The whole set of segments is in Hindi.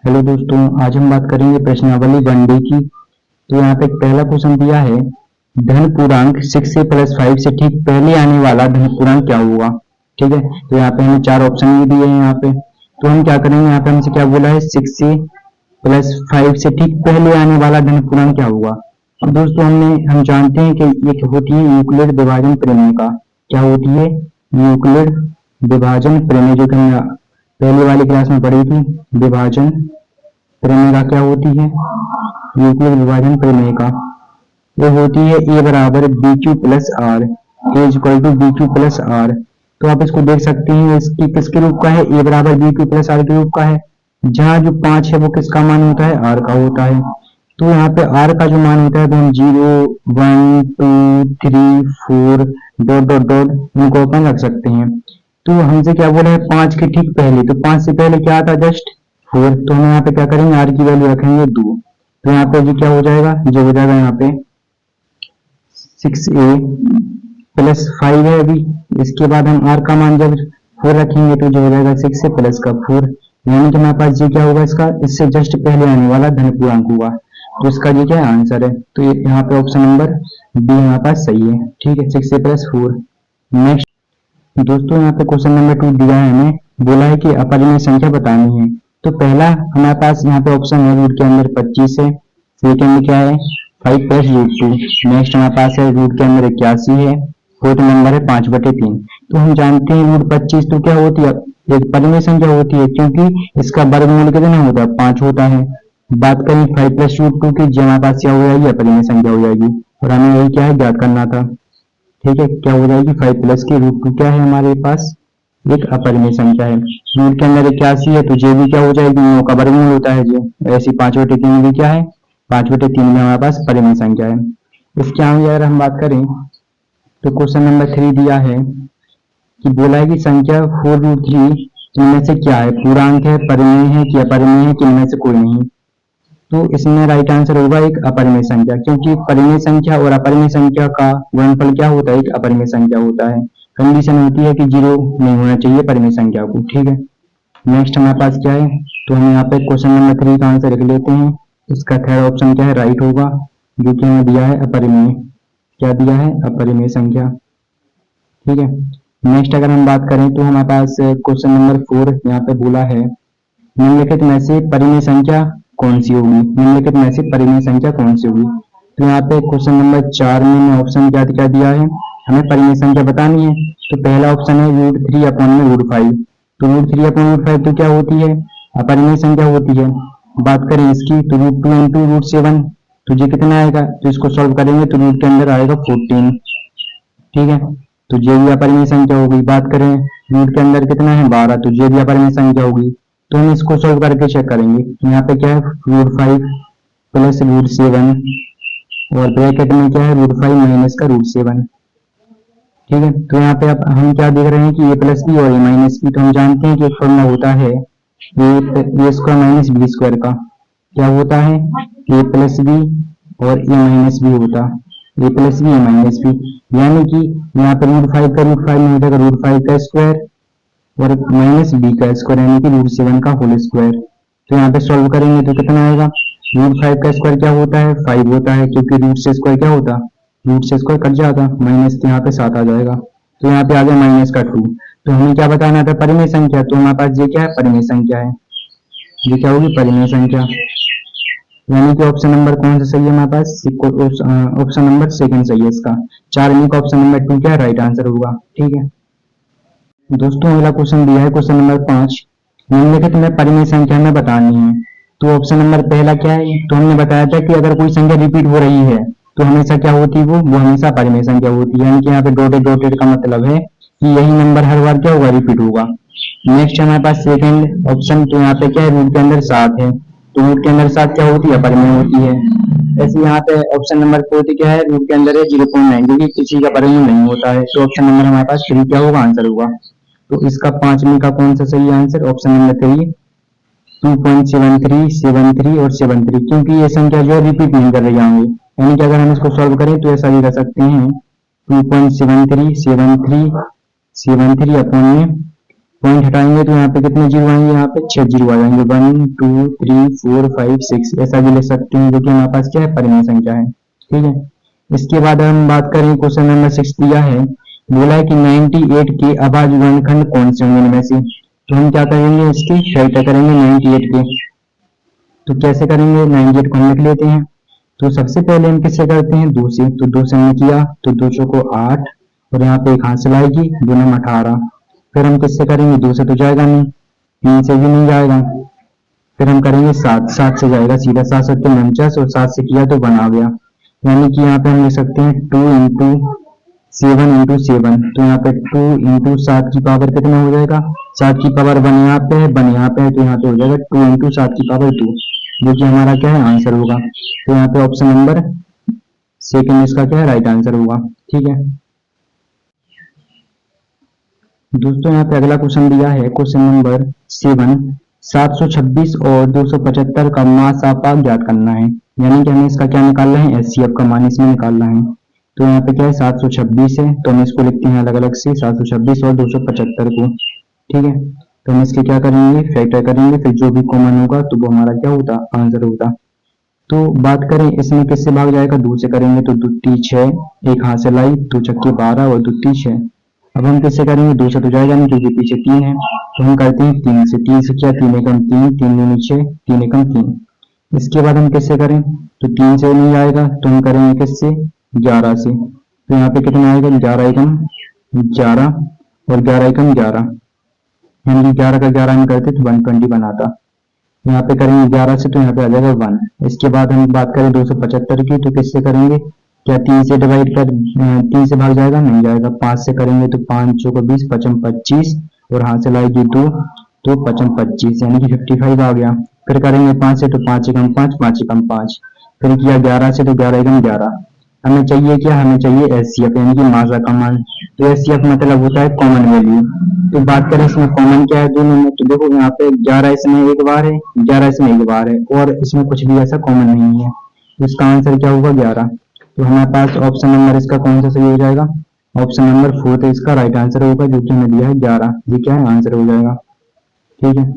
हेलो दोस्तों, आज हम बात करेंगे प्रश्नावली वनडे की। तो यहाँ पे एक पहला क्वेश्चन दिया है, धन पूर्णांक 6a+5 से ठीक पहले आने वाला धन पूर्णांक क्या होगा। ठीक है, तो यहाँ पे हमें चार ऑप्शन भी दिए हैं यहाँ पे। तो हम क्या करेंगे, यहाँ पे हमसे क्या बोला है, 6a+5 से ठीक पहले आने वाला धन पूर्णांक क्या होगा। अब दोस्तों हम जानते हैं कि ये होती है यूक्लिड विभाजन प्रमेय का। क्या होती है? यूक्लिड विभाजन प्रमेय, जो कि हमने पहले वाली क्लास में पढ़ी थी। विभाजन प्रमेय का क्या होती है? यूक्लिड विभाजन प्रमेय का वो होती है ए बराबर B Q plus R, A equal to B Q plus R. तो आप इसको देख सकते हैं, इसकी किसके रूप का है? ए बराबर बी क्यू प्लस आर के रूप का है, जहाँ जो 5 है वो किसका मान होता है? आर का होता है। तो यहाँ पे आर का जो मान होता है वो हम 0, 1, 2, 3, 4 डॉट डॉट डॉट इनको अपन रख सकते हैं। तो हमसे क्या बोला है? 5 के ठीक पहले, तो 5 से पहले क्या आता? जस्ट 4। तो हम यहाँ पे क्या करेंगे, आर की वैल्यू रखेंगे 2। तो यहाँ पे जो क्या हो जाएगा, जो हो जाएगा यहाँ पे 6a+5 है अभी। इसके बाद हम आर का मान जब 4 रखेंगे तो जो हो जाएगा 6 से प्लस का 4, यानी कि हमारे पास ये क्या होगा, इसका इससे जस्ट पहले आने वाला धन पूर्णांक हुआ। तो इसका ये क्या आंसर है? तो यहाँ पे ऑप्शन नंबर बी हमारे पास सही है। ठीक है, 6a+4। नेक्स्ट दोस्तों, यहाँ पे क्वेश्चन नंबर 2 दिया है, हमें बोला है कि अपरिमेय संख्या बतानी है। तो पहला हमारे पास यहाँ पे ऑप्शन है रूट के अंदर 25 है। सेकेंड क्या है? 5 प्लस रूट 2। नेक्स्ट हमारे पास है रूट के अंदर 81 है। फोर्थ नंबर है 5/3। तो हम जानते हैं रूट 25 तो क्या होती है? एक परिमेय संख्या होती है, क्योंकि इसका वर्गमूल कितना होता है? 5 होता है। बात करें 5 प्लस रूट 2 की, जो हमारे पास क्या हो जाएगी? अपरिमेय संख्या हो जाएगी। और हमें यही क्या है, ज्ञात करना था। ठीक है, क्या हो जाएगी? 5 प्लस की रूट 2 क्या है हमारे पास? एक अपरिमेय संख्या है। रूट के अंदर 81 है, तो जे भी क्या हो जाएगी? 9 का वर्गमूल होता है जे। ऐसी 5/3 भी क्या है? 5/3 में हमारे पास परिमेय संख्या है। इसके आगे अगर हम बात करें तो क्वेश्चन नंबर 3 दिया है कि बोला है कि संख्या 4√3 इनमें से क्या है? पूर्णांक है, परिमेय है कि अपरिमेय है कि इनमें से कोई नहीं। तो इसमें राइट आंसर होगा एक अपरिमेय संख्या, क्योंकि परिमेय संख्या और अपरिमेय संख्या का गुणनफल क्या होता है? एक अपरिमेय संख्या होता है। कंडीशन होती है कि 0 नहीं होना चाहिए परिमेय संख्या को। ठीक है, नेक्स्ट हमारे पास क्या है? तो हम यहाँ पे क्वेश्चन नंबर 3 का आंसर लिख लेते हैं। इसका थर्ड ऑप्शन क्या है? राइट होगा, जो कि हमें दिया है अपरिमेय। क्या दिया है? अपरिमेय संख्या। ठीक है, नेक्स्ट अगर हम बात करें तो हमारे पास क्वेश्चन नंबर 4 यहाँ पे बोला है, निम्नलिखित में से परिमेय संख्या कौन सी होगी? निम्नलिखित में से परिमेय संख्या कौन सी होगी? तो यहाँ पे क्वेश्चन नंबर 4 में ऑप्शन क्या क्या दिया है, हमें परिमेय संख्या बतानी है। तो पहला ऑप्शन है √3/√5। तो √3/√5 तो क्या होती है? अपरिमेय संख्या होती है। बात करें इसकी तो √2 × √7, तो ये कितना आएगा? तो इसको सॉल्व करेंगे तो रूट के अंदर आएगा 14। ठीक है, तो ये भी अपरिमेय संख्या होगी। बात करें रूट के अंदर कितना है? 12, तो ये भी अपरिमेय संख्या होगी। तो हम इसको सॉल्व करके चेक करेंगे। यहाँ पे क्या है? √5 प्लस √7 और ब्रैकेट में क्या है? √5 माइनस का √7। ठीक है, तो यहाँ पे अब हम क्या देख रहे हैं कि a प्लस बी और a माइनस बी। तो हम जानते हैं कि एक फॉर्मूला होता है A square minus B square का। क्या होता है? a प्लस बी और a माइनस बी होता, a plus B a minus B, यानी कि यहाँ पे √5 का √5 में हो जाएगा √5 का स्क्वायर और माइनस बी का स्क्वायर, यानी कि √7 का होल स्क्वायर। तो यहाँ पे सॉल्व करेंगे तो कितना आएगा? √5 का स्क्वायर क्या होता है? 5 होता है, क्योंकि रूट से स्क्वायर क्या होता? रूट से स्क्वायर कट जाता, माइनस यहाँ पे 7 आ जाएगा। तो यहाँ पे आ गया माइनस का 2। तो हमें क्या बताना था? परिमेय संख्या। तो हमारे पास ये क्या है? परिमेय संख्या है। ये क्या होगी? परिमेय संख्या। यानी कि ऑप्शन नंबर कौन सा सही है हमारे पास? ऑप्शन नंबर सेकंड सही है इसका। 4 में का ऑप्शन नंबर 2 क्या राइट आंसर होगा। ठीक है दोस्तों, अगला क्वेश्चन दिया है क्वेश्चन नंबर 5, निम्नलिखित में परिमेय संख्या में बतानी है। तो ऑप्शन नंबर पहला क्या है? तो हमने बताया था कि अगर कोई संख्या रिपीट हो रही है तो हमेशा क्या होती है? वो हमेशा परिमेय संख्या होती है। यानी कि यहाँ पे डॉटेड डॉटेड का मतलब है कि यही नंबर हर बार क्या होगा? रिपीट होगा। नेक्स्ट हमारे पास सेकंड ऑप्शन, तो यहाँ पे क्या है? रूट के अंदर 7 है, तो रूट के अंदर 7 क्या होती है? अपरिमेय होती है। ऐसे यहाँ पे ऑप्शन नंबर 4 क्या है? रूट के अंदर है 0.9, जो कि किसी का परिमेय नहीं होता है। तो ऑप्शन नंबर हमारे पास 3 क्या होगा? आंसर होगा। तो इसका 5 में का कौन सा सही आंसर? ऑप्शन नंबर 3, 2.73, 73 और 73, क्योंकि ये संख्या जो है रिपीट नहीं कर रही होंगी। यानी कि अगर हम इसको सॉल्व करें तो ऐसा भी कर सकते हैं 2.73, 73, 73 अपॉन में पॉइंट हटाएंगे तो यहाँ पे कितने जीरो आएंगे, यहाँ पे 6 जीरो आ जाएंगे, 1 2 3 4 5 6 ऐसा भी ले सकते हैं, जो कि हमारे पास क्या है, परिमेय संख्या है। ठीक है, इसके बाद हम बात करें क्वेश्चन नंबर 6 दिया है, बोला है कि 98 के अभाज्य वर्गखंड कौन से होंगे इनमें से। तो हम क्या करेंगे, इसकी फैक्टर करेंगे 98 के। तो कैसे करेंगे, 98 को हम लिख लेते हैं। तो सबसे पहले हम किससे करते हैं, 2 से। तो 2 से हमने किया तो 2 चौको 8 और यहाँ पे एक हासिल आएगी, 2 नम 18। फिर हम किससे करेंगे, 2 से तो जाएगा नहीं, 3 से भी नहीं जाएगा। फिर हम करेंगे 7, 7 से जाएगा सीधा, 7 7 49 और 7 से किया तो 1 आ गया। यानी कि यहाँ पे हम लिख सकते हैं 2 इंटू 7 इंटू 7। तो यहाँ पे 2 इंटू 7 की पावर कितना हो जाएगा, 7 की पावर 1 यहाँ पे है, 1 यहाँ पे है, तो यहाँ पे हो जाएगा 2 इंटू 7 की पावर 2, जो कि हमारा क्या है, आंसर होगा। तो यहाँ पे ऑप्शन नंबर सेकंड इसका क्या है, राइट आंसर होगा। ठीक है दोस्तों, यहाँ पे अगला क्वेश्चन दिया है, क्वेश्चन नंबर 7, 726 और 275 का मासापा ज्ञात करना है। यानी कि हमें इसका क्या निकालना है, एचसीएफ का मान इसमें निकालना है। तो यहाँ पे क्या है, 726 है, तो हम इसको लिखते हैं अलग अलग से, 726 और 275 को। ठीक है, तो हम इसके क्या करेंगे, फैक्टर करेंगे, फिर जो भी कॉमन होगा तो वो हमारा क्या होता, आंसर होता। तो बात करें इसमें किससे भाग जाएगा, 2 से करेंगे तो 2 3 6, एक हाथ से लाई, 2 छक्के 12 और 2 3 6। अब हम किससे करेंगे, 2 से तो जाएगा नहीं क्योंकि पीछे 3 है, तो हम करते हैं 3 से। 3 से क्या, 3 एकम 3, 3 दूनी 6, 3 एकम 3। इसके बाद हम किससे करें, तो 3 से नहीं आएगा तो हम करेंगे किससे, 11 से। तो यहाँ पे कितना आएगा, 11 एकम 11 और 11 एकम 11, यानी कि 11 का 11 हम करते तो 120 बनाता। यहाँ पे करेंगे 11 से तो यहाँ पे आ जाएगा 1। इसके बाद हम बात करें 275 की, तो किससे करेंगे, क्या 3 से डिवाइड कर, 3 से भाग जाएगा, नहीं जाएगा। 5 से करेंगे तो 5 चौको 20, 5 25 और हाथ से लाएगी 2, तो 5 25 यानी कि 55 आ गया। फिर करेंगे 5 से तो 5 एकम 5, 5 एकम 5। फिर किया 11 से तो 11 एकम 11। हमें चाहिए क्या, हमें चाहिए एचसीएफ यानी कि मासा का मान। तो एचसीएफ मतलब होता है कॉमन वैल्यू। तो बात करें इसमें कॉमन क्या है दोनों में, तो देखो यहाँ पे 11 इसमें एक बार है, 11 इसमें एक बार है और इसमें कुछ भी ऐसा कॉमन नहीं है, तो इसका आंसर क्या होगा, 11। तो हमारे पास ऑप्शन नंबर इसका कौन सा सही हो जाएगा, ऑप्शन नंबर 4 इसका राइट आंसर होगा, जो कि हमें दिया है 11। ये क्या है, आंसर हो जाएगा। ठीक है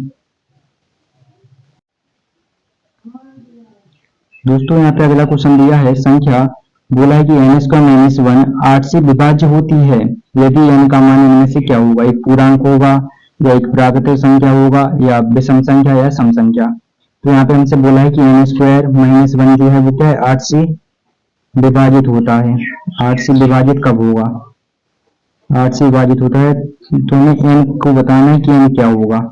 दोस्तों, यहाँ पे अगला क्वेश्चन दिया है, संख्या बोला है कि n स्क्वायर माइनस 1 8 से विभाज्य होती है यदि n का मान इनमें से क्या होगा, एक पूर्णांक होगा या एक प्राकृतिक संख्या होगा या विषम संख्या या सम संख्या। तो यहाँ पे हमसे बोला है कि n स्क्वायर माइनस 1 जो है वो क्या है, 8 से विभाजित होता है। 8 से विभाजित कब होगा, 8 से विभाजित होता है, तो हमें n को बताना है कि n क्या होगा।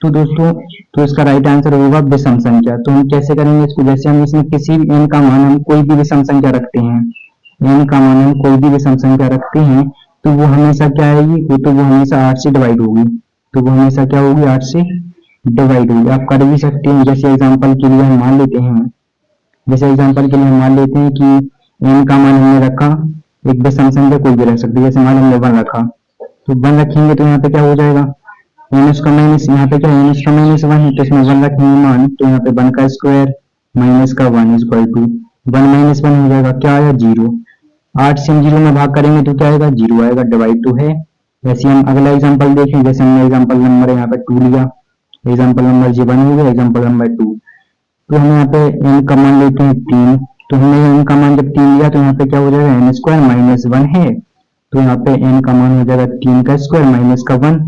तो दोस्तों, तो इसका राइट आंसर होगा विषम संख्या। तो हम कैसे करेंगे इसको, जैसे हम इसमें किसी भी n का मान, हम कोई भी विषम संख्या रखते हैं, n का मान हम कोई भी विषम संख्या रखते हैं, तो वो हमेशा क्या आएगी, तो वो हमेशा 8 से डिवाइड होगी। तो वो हमेशा क्या होगी, 8 से डिवाइड होगी। आप कर भी सकते हैं, जैसे एग्जाम्पल के लिए हम मान लेते हैं, जैसे एग्जाम्पल के लिए हम मान लेते हैं कि n का मान हमने रखा, एक विषम संख्या कोई भी रख सकते हैं, जैसे मान हमने 1 रखा, तो 1 रखेंगे तो यहाँ पे क्या हो जाएगा, माइनस का माइनस, यहाँ पे क्या है, माइनस का माइनस 1 है, तो इसमें 1 रखेंगे मान, तो यहाँ पे 1 का स्क्वायर माइनस का 1 इक्वल टू 1 माइनस 1 हो जाएगा, क्या आया, 0। 8 से हम 0 में भाग करेंगे तो क्या आएगा, 0 आएगा, डिवाइड टू है। वैसे हम अगला एग्जांपल देखें, जैसे हमने एग्जांपल नंबर यहाँ पे 2 लिया, एग्जांपल नंबर जी 1 हो गया, एग्जांपल नंबर 2। तो हम यहाँ पे n का मान लेते हैं 3, तो हमने n का मान जब 3 लिया तो यहाँ पे क्या हो जाएगा, n स्क्वायर माइनस 1 है, तो यहाँ पे n का मान हो जाएगा 3 का स्क्वायर माइनस का 1,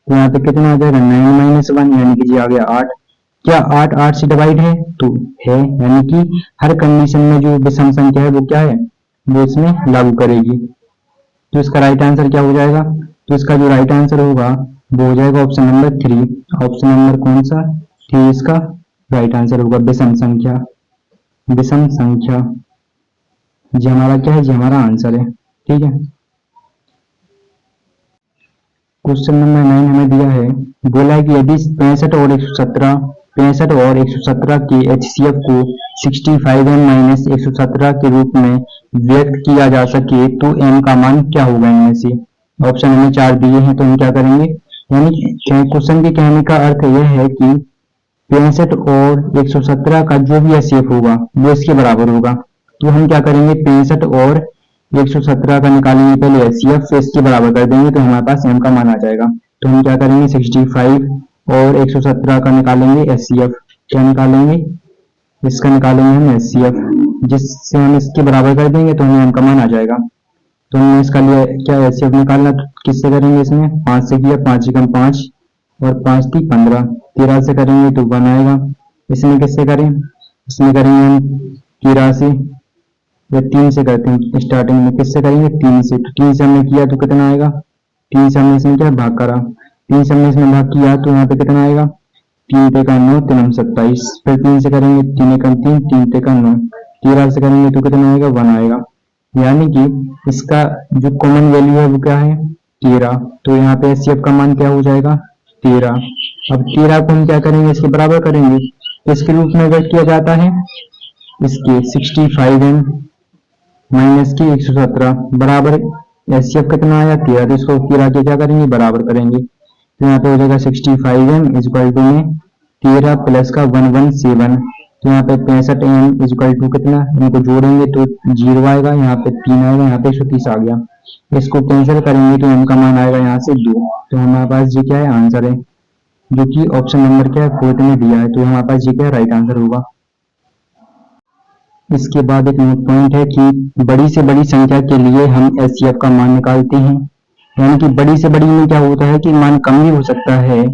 तो यहाँ पे कितना आ जाएगा, 9 माइनस 1 यानी कि जी आ गया 8। क्या 8 8 से डिवाइड है, तो है, यानी कि हर कंडीशन में जो विषम संख्या है वो क्या है, वो इसमें लागू करेगी। तो इसका राइट आंसर क्या हो जाएगा, तो इसका जो राइट आंसर होगा वो हो जाएगा ऑप्शन नंबर 3। ऑप्शन नंबर कौन सा, 3 इसका राइट आंसर होगा, विषम संख्या। विषम संख्या जी हमारा क्या है, जी हमारा आंसर है। ठीक है, क्वेश्चन नंबर 9 हमें दिया है, बोला है कि यदि 65 और 117 के एचसीएफ को 65m माइनस 117 के रूप में व्यक्त किया जा सके तो m का मान क्या होगा इनमें से। ऑप्शन हमें 4 दिए हैं, तो हम क्या करेंगे, यानी क्वेश्चन के कहने का अर्थ यह है कि 65 और 117 का जो भी एचसीएफ होगा वो इसके बराबर होगा। तो हम क्या करेंगे, 65 और 117 का निकालेंगे पहले एचसीएफ, फिर इसके बराबर कर देंगे तो हमारे पास m का मान आ जाएगा। तो हम क्या करेंगे 65 और 117 का निकालेंगे HCF। क्या निकालेंगे, इसका निकालेंगे हम HCF, जिससे हम इसके बराबर कर देंगे तो हमें m का मान आ जाएगा। तो हमने इसका लिए क्या HCF निकालना, तो किससे करेंगे, इसमें 5 से किया, 5 एकम 5 और 5 थी 15, 13 से करेंगे तो 1 आएगा। इसमें किससे करें, इसमें करेंगे हम 13 से या 3 से करते हैं, स्टार्टिंग में किससे करेंगे 3 से, तो 3 से हमने किया तो कितना आएगा, 3 से हमने इसमें क्या भाग करा, 3 से हमने इसमें भाग किया तो यहाँ पे कितना आएगा 3 पे का 9, 3 27, फिर 3 से करेंगे 3 एकम 3, 3 पे का 9, 13 से करेंगे तो कितना आएगा 1 आएगा। यानी कि इसका जो कॉमन वैल्यू है वो क्या है 13, तो यहाँ पे HCF का मान क्या हो जाएगा 13। अब 13 को हम क्या करेंगे, इसके बराबर करेंगे, इसके रूप में व्यक्त किया जाता है इसके 65m माइनस की 117 बराबर HCF कितना आया 13, तो इसको 13 के क्या करेंगे बराबर करेंगे, तो यहाँ पे हो जाएगा 65m इक्वल टू में 13 प्लस का 117, तो यहाँ पे 65m इक्वल टू कितना, इनको जोड़ेंगे तो 0 आएगा, यहाँ पे 3 आएगा, यहाँ पे 130 आ गया। इसको कैंसिल करेंगे तो m का मान आएगा यहाँ से 2, तो हमारे पास ये क्या है आंसर है, जो कि ऑप्शन नंबर क्या है 4 में दिया है, तो हमारे पास ये क्या राइट आंसर होगा। इसके बाद एक नोट पॉइंट है कि बड़ी से बड़ी संख्या के लिए हम HCF का मान निकालते हैं, यानी कि बड़ी से बड़ी में क्या होता है कि मान कम भी हो सकता है,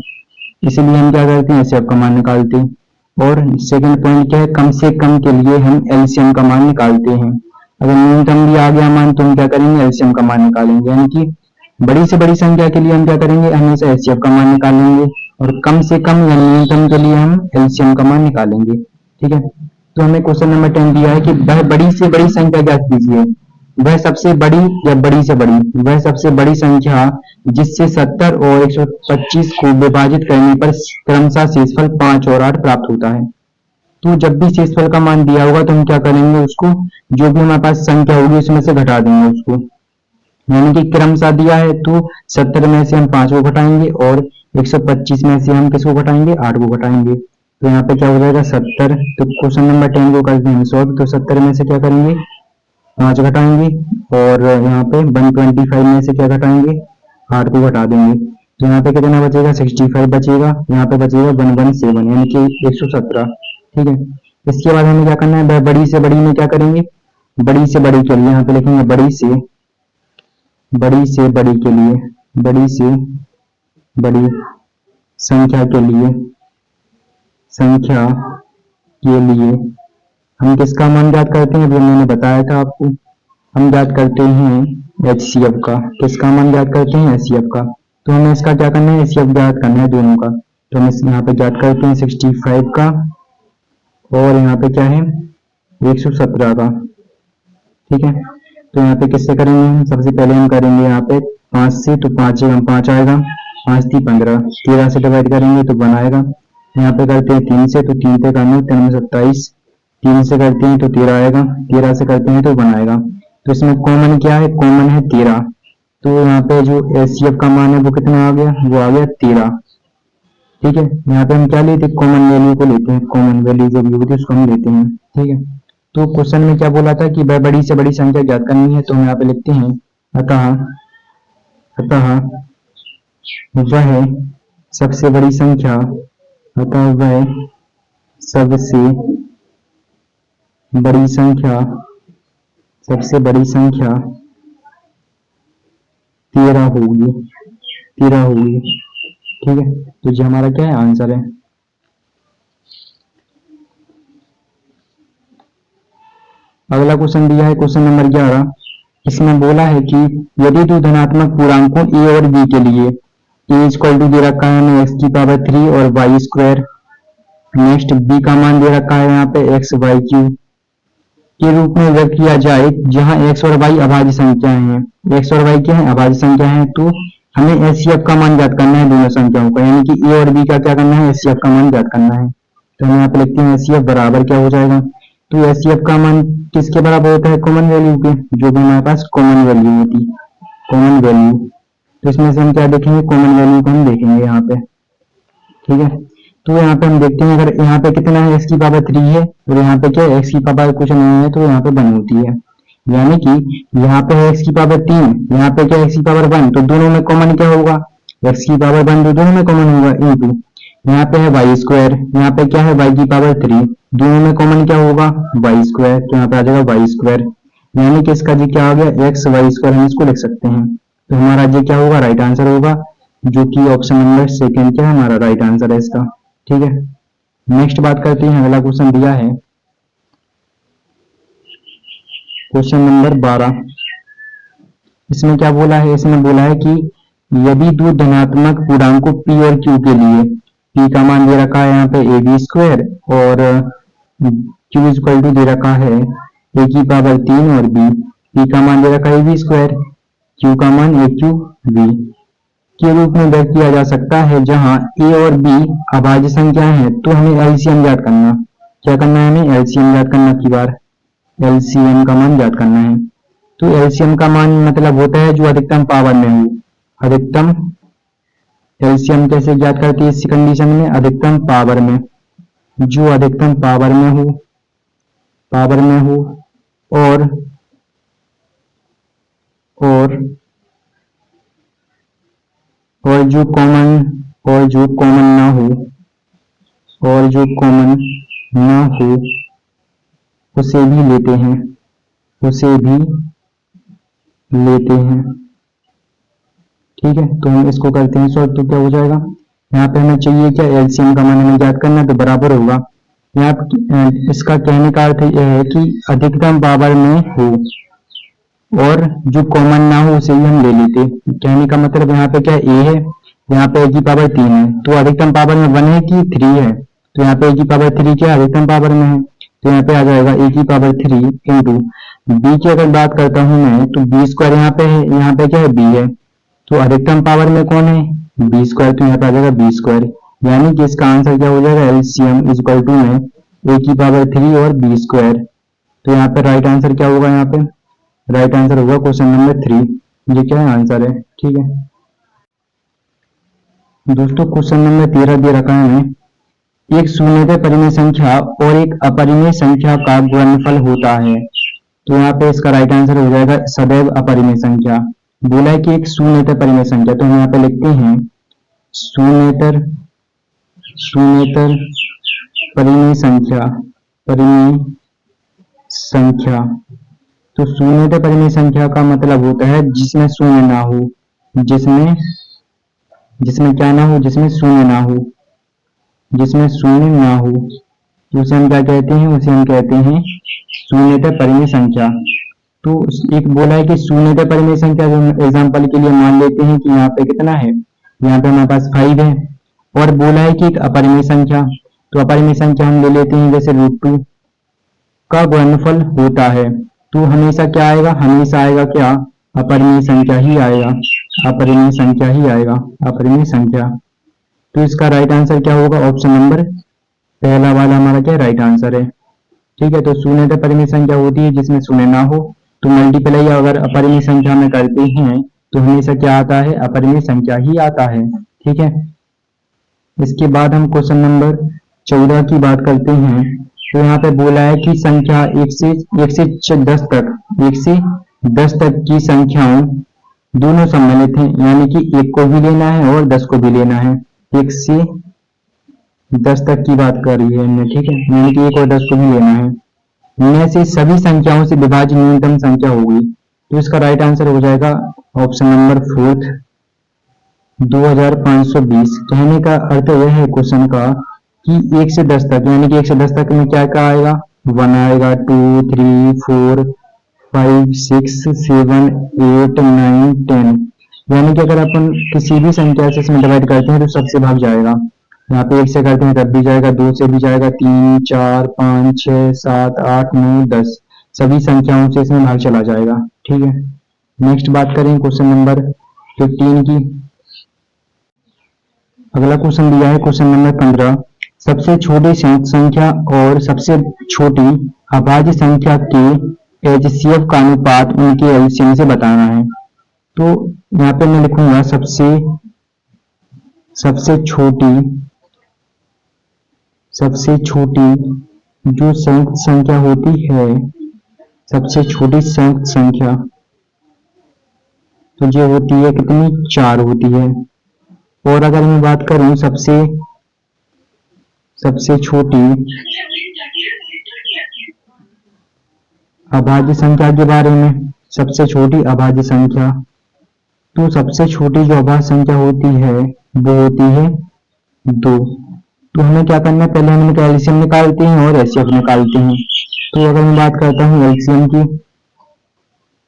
इसलिए हम क्या करते हैं HCF का मान निकालते हैं। और सेकंड पॉइंट क्या है, कम से कम के लिए हम LCM का मान निकालते हैं। अगर न्यूनतम भी आ गया मान तो हम क्या करेंगे LCM का मान निकालेंगे, यानी कि बड़ी से बड़ी संख्या के लिए हम क्या करेंगे हमेशा HCF का मान निकालेंगे, और कम से कम या न्यूनतम के लिए हम LCM का मान निकालेंगे। ठीक है, तो हमें क्वेश्चन नंबर 10 दिया है कि वह बड़ी से बड़ी संख्या ज्ञात कीजिए, वह सबसे बड़ी या बड़ी से बड़ी, वह सबसे बड़ी संख्या जिससे 70 और 125 को विभाजित करने पर क्रमशः शेषफल 5 और 8 प्राप्त होता है। तो जब भी शेषफल का मान दिया होगा तो हम क्या करेंगे, उसको जो भी हमारे पास संख्या होगी उसमें से घटा देंगे उसको, यानी कि क्रमशः दिया है तो 70 में से हम 5 को घटाएंगे और 125 में से हम किसको घटाएंगे 8 को घटाएंगे, तो यहाँ पे क्या हो जाएगा 70। तो क्वेश्चन नंबर 10 को करते हैं सॉल्व, तो 70 में से क्या करेंगे 5 घटाएंगे और यहाँ पे 125 में से क्या घटाएंगे 8 को घटा देंगे, तो यहाँ पे कितना बचेगा 65 बचेगा, यहाँ पे बचेगा 117 यानी कि 117। ठीक है, इसके बाद हमें क्या करना है, बड़ी से बड़ी में क्या करेंगे, बड़ी से बड़ी के लिए यहाँ पे लिखेंगे बड़ी से बड़ी के लिए, बड़ी से बड़ी संख्या के लिए हम किसका मान ज्ञात करते हैं, अभी मैंने बताया था आपको, हम ज्ञात करते हैं HCF का। किसका मान ज्ञात करते हैं HCF का, तो हमें इसका क्या करना है HCF ज्ञात करना है दोनों का, तो हम यहाँ पे ज्ञात करते हैं 65 का और यहाँ पे क्या है 117 का। ठीक है, तो यहाँ पे किससे करेंगे हम, सबसे पहले हम करेंगे यहाँ पे 5 से, तो 5 हम 5 आएगा, 5 थी 15, 13 से डिवाइड करेंगे तो 1 आएगा। यहाँ पे करते हैं 3 से, तो 3 पे करना 3 27, 3 से करते हैं तो 13 आएगा, 13 से करते हैं तो 1 आएगा। तो इसमें कॉमन क्या है, कॉमन है 13, तो यहाँ पे जो HCF का मान है वो कितना आ गया, वो आ गया 13। ठीक है, यहाँ पे हम क्या लेते हैं कॉमन वैल्यू को लेते हैं, कॉमन वैल्यू जो भी होती है उसको हम लेते हैं। ठीक है, तो क्वेश्चन में क्या बोला था कि वह बड़ी से बड़ी संख्या ज्ञात करनी है, तो हम यहाँ पे लिखते हैं अतः वह सबसे बड़ी संख्या, अतः वह सबसे बड़ी संख्या 13 होगी। ठीक है, तो ये हमारा क्या है आंसर है। अगला क्वेश्चन दिया है क्वेश्चन नंबर 11, इसमें बोला है कि यदि दो धनात्मक पूर्णांकों a और b के लिए a इक्वल टू दे रखा है हमें x की पावर 3 और y स्क्वायर, नेक्स्ट b का मान दे रखा है यहाँ पे x y क्यूब के रूप में व्यक्त किया जाए, जहां x और y अभाज्य संख्याएं हैं, x और y क्या है अभाज्य संख्या है, तो हमें HCF का मान ज्ञात करना है दोनों संख्याओं का, यानी कि a और b का क्या करना है HCF का मान ज्ञात करना है। तो हम यहाँ पे लिखते हैं HCF बराबर क्या हो जाएगा, तो HCF का मान किसके बराबर होता है कॉमन वैल्यू के, जो भी हमारे पास कॉमन वैल्यू होती है, कॉमन वैल्यू, तो इसमें से हम क्या देखेंगे कॉमन वैल्यू को हम देखेंगे यहाँ पे। ठीक है, तो यहाँ पे हम देखते हैं अगर यहाँ पे कितना है x की पावर 3 है और यहाँ पे क्या x की पावर कुछ नहीं है तो यहाँ पे 1 होती है, यानी कि यहाँ पे है x की पावर 3, यहाँ पे क्या x की पावर 1, तो दोनों में कॉमन क्या होगा एक्स की पावर 1 दोनों में कॉमन होगा इंटू यहाँ पे है वाई स्क्वायर, यहाँ पे क्या है वाई की पावर 3, दोनों में कॉमन क्या होगा वाई स्क्वायर, तो यहाँ पे आ जाएगा वाई स्क्वायर, यानी कि इसका जी क्या आ गया एक्स वाई स्क्वायर, हम इसको लिख सकते हैं। तो हमारा जी क्या होगा राइट आंसर होगा, जो कि ऑप्शन नंबर सेकंड क्या है हमारा राइट आंसर है इसका। ठीक है, नेक्स्ट बात करते हैं, अगला क्वेश्चन दिया है क्वेश्चन नंबर 12। इसमें क्या बोला है, इसमें बोला है कि यदि दो धनात्मक पूर्णांकों p और q के लिए p का मान दे रखा है यहाँ पे ए बी स्क्वायर और q इक्वल टू दे रखा है a की पावर 3 और b, p का मान दे रखा है ए बी स्क्वायर, q का मान ए क्यू बी के रूप में व्यक्त किया जा सकता है, जहां a और b अभाज्य संख्या है, तो हमें एलसीएम ज्ञात करना। क्या करना है हमें एलसीएम ज्ञात करना की बार, एलसीएम का मान ज्ञात करना है। तो एलसीएम का मान मतलब होता है जो अधिकतम पावर में हो, अधिकतम एलसीएम कैसे ज्ञात करती है इस कंडीशन में, अधिकतम पावर में, जो अधिकतम पावर में हो, पावर में हो और जो कॉमन ना हो, और जो कॉमन ना हो उसे भी लेते हैं, उसे भी लेते हैं। ठीक है, तो हम इसको करते हैं सॉल्व, तो क्या हो जाएगा यहाँ पे हमें चाहिए क्या एलसीएम का मान हमें ज्ञात करना, तो बराबर होगा यहाँ पे, इसका कहने का अर्थ यह है कि अधिकतम पावर में हो और जो कॉमन ना हो उसे ही हम ले लेते। कहने का मतलब यहाँ पे क्या ए है, यहाँ पे ए की पावर 3 है, तो अधिकतम पावर में 1 है कि 3 है, तो यहाँ पे ए की पावर 3 क्या अधिकतम पावर में है, तो यहाँ पे आ जाएगा ए की पावर 3 इंटू बी की अगर बात करता हूं मैं तो बी स्क्वायर यहाँ पे है, यहाँ पे क्या है बी है, तो अधिकतम पावर में कौन है बी स्क्वायर, तो यहाँ पे आ जाएगा बी स्क्वायर, यानी कि इसका आंसर क्या हो जाएगा एलसीएम इज इक्वल टू में ए की पावर 3 और बी स्क्वायर। तो यहाँ पे राइट आंसर क्या होगा, यहाँ पे राइट आंसर होगा क्वेश्चन नंबर 3, ये क्या है आंसर है। ठीक है दोस्तों, क्वेश्चन नंबर 13 दे रखा है हमें, एक शून्यता परिमेय संख्या और एक अपरिमेय संख्या का गुणनफल होता है, तो यहाँ पे इसका राइट आंसर हो जाएगा सदैव अपरिमेय संख्या। बोला है कि एक शून्यता परिमेय संख्या, तो हम यहाँ पे लिखते हैं शून्यतर परिमेय संख्या, परिमेय संख्या। तो शून्यता परिमेय संख्या का मतलब होता है जिसमें शून्य ना हो, जिसमें क्या ना हो, जिसमें शून्य ना हो, जिसमें शून्य ना हो, तो उसे हम क्या कहते हैं, उसे हम कहते हैं शून्यता परिमेय संख्या। तो एक बोला है कि शून्यता परिमेय संख्या, एग्जांपल के लिए मान लेते हैं कि यहाँ पे कितना है, यहाँ पे हमारे पास 5 है, और बोला है कि एक अपरिमेय संख्या, तो अपरिमेय संख्या हम ले लेते हैं जैसे √2 का गुणनफल होता है, तो हमेशा क्या आएगा, हमेशा आएगा क्या अपरिमेय संख्या ही आएगा, अपरिमेय संख्या ही आएगा, अपरिमेय संख्या। तो इसका राइट आंसर क्या होगा, ऑप्शन नंबर पहला वाला हमारा क्या राइट आंसर है। ठीक है, तो शून्यता परिमेय संख्या होती है जिसमें शून्य ना हो, तो मल्टीप्लाई अगर अपरिमेय संख्या में करते हैं तो हमेशा क्या आता है अपरिमेय संख्या ही आता है। ठीक है, इसके बाद हम क्वेश्चन नंबर 14 की बात करते हैं, तो यहाँ पे बोला है कि संख्या 1 से 10 तक, 1 से 10 तक की संख्याओं दोनों सम्मिलित हैं, यानी कि 1 को भी लेना है और 10 को भी लेना है, 1 से 10 तक की बात कर रही है हमने। ठीक है, यानी कि 1 और 10 को भी लेना है, इनमें से सभी संख्याओं से विभाज्य न्यूनतम संख्या होगी, तो इसका राइट आंसर हो जाएगा ऑप्शन नंबर 4 2520। कहने का अर्थ यह है क्वेश्चन का कि 1 से 10 तक, यानी कि 1 से 10 तक में क्या क्या आएगा, 1 आएगा, 2 3 4 5 6 7 8 9 10, यानी कि अगर अपन किसी भी संख्या से इसमें डिवाइड करते हैं तो सबसे भाग जाएगा। यहाँ पे 1 से करते हैं तब भी जाएगा, 2 से भी जाएगा, 3 4 5 6 7 8 9 10, सभी संख्याओं से इसमें भाग चला जाएगा। ठीक है, नेक्स्ट बात करें क्वेश्चन नंबर 15 की। अगला क्वेश्चन दिया है क्वेश्चन नंबर 15, सबसे छोटी संख्या और सबसे छोटी अभाज्य संख्या के एचसीएफ का अनुपात उनके एलसीएम से बताना है। तो यहाँ पे मैं लिखूंगा सबसे छोटी जो संयुक्त संख्या होती है, सबसे छोटी संयुक्त संख्या तो जो होती है कितनी, 4 होती है। और अगर मैं बात करूं सबसे छोटी अभाज्य संख्या के बारे में, सबसे छोटी अभाज्य संख्या, तो सबसे छोटी जो अभाज्य संख्या होती है वो होती है 2। तो हमें क्या करना है, पहले हम इनका एलसीएम निकालते हैं और एचसीएफ निकालते हैं। तो अगर मैं बात करता हूँ एलसीएम की,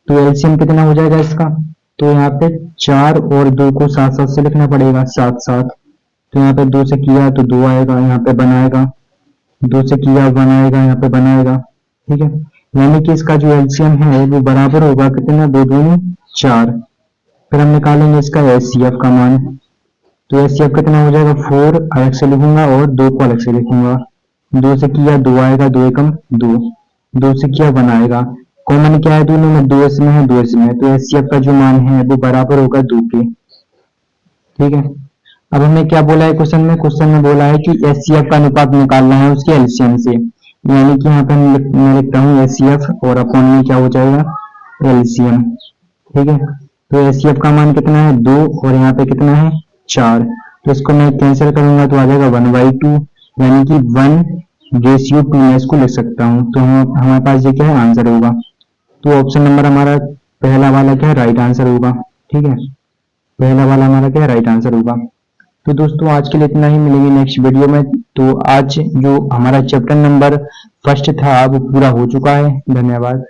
तो एलसीएम कितना हो जाएगा इसका, तो यहाँ पे 4 और 2 को साथ साथ से लिखना पड़ेगा, साथ साथ। तो यहाँ पे 2 से किया तो 2 आएगा, यहाँ पे बनाएगा, 2 से किया बनाएगा, यहाँ पे बनाएगा, ठीक है। यानी कि इसका जो एलसीएम है वो बराबर होगा कितना, 2 दूनी 4। फिर हम निकालेंगे इसका एचसीएफ का मान। तो एचसीएफ कितना हो जाएगा, 4 अलग से लिखूंगा और 2 को अलग से लिखूंगा। 2 से किया 2 आएगा, 2 एकम 2, 2 से किया बनाएगा। कॉमन क्या है दोनों में, 2 इसमें है 2 इसमें है, तो एचसीएफ का जो मान है वो बराबर होगा 2 के, ठीक है। अब हमें क्या बोला है क्वेश्चन में बोला है कि एचसीएफ का अनुपात निकालना है उसके एलसीएम से। यानी कि यहाँ पे मैं लिखता हूँ एचसीएफ और अपॉन में क्या हो जाएगा, एलसीएम, ठीक है। तो एचसीएफ का मान कितना है, 2, और यहाँ पे कितना है 4। तो इसको मैं कैंसिल करूंगा तो आ जाएगा 1/2, यानी कि 1:2 मैं इसको लिख सकता हूँ। तो हमारे पास ये क्या है, आंसर होगा। तो ऑप्शन नंबर हमारा पहला वाला क्या है, राइट आंसर होगा, ठीक है। पहला वाला हमारा क्या है, राइट आंसर होगा। तो दोस्तों आज के लिए इतना ही, मिलेंगे नेक्स्ट वीडियो में। तो आज जो हमारा चैप्टर नंबर फर्स्ट था वो पूरा हो चुका है। धन्यवाद।